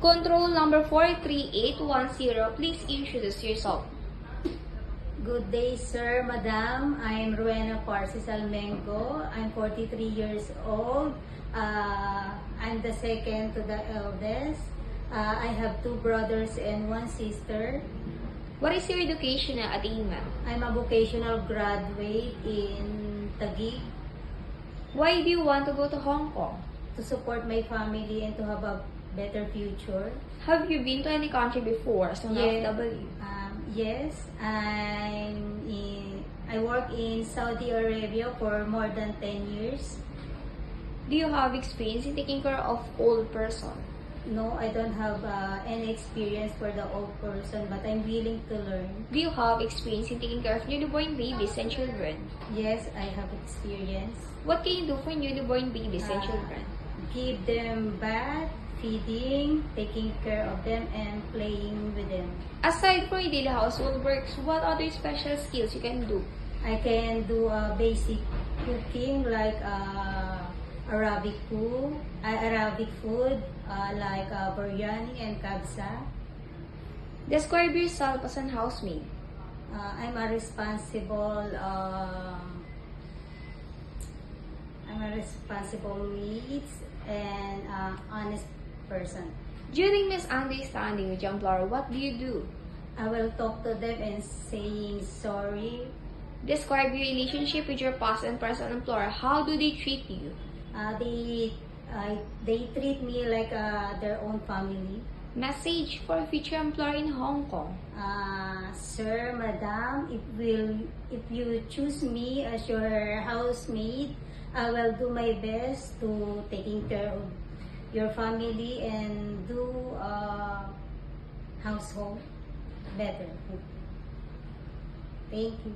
Control number 43810, please introduce yourself. Good day, sir, madam. I'm Rowena Parsis Almengo. I'm 43 years old. I'm the second to the eldest. I have two brothers and one sister. What is your educational attainment? I'm a vocational graduate in Taguig Why do you want to go to Hong Kong? to support my family and to have a better future. Have you been to any country before as an OFW? Yes, I work in Saudi Arabia for more than 10 years. Do you have experience in taking care of old person? No, I don't have any experience for the old person, but I'm willing to learn. Do you have experience in taking care of newly born babies and children? Yes, I have experience. What can you do for newly born babies and children? Give them bath, feeding, taking care of them, and playing with them. Aside from your daily household works, what other special skills you can do? I can do basic cooking like Arabic food, like biryani and kabsa. Describe yourself as an housemaid. I'm a responsible maid and honest person. During misunderstanding with your employer, what do you do? I will talk to them and saying sorry. Describe your relationship with your past and present employer. How do they treat you? They treat me like their own family. Message for a future employer in Hong Kong. Sir, madam, if you choose me as your housemaid, I will do my best to taking care of your family and do household better. Thank you.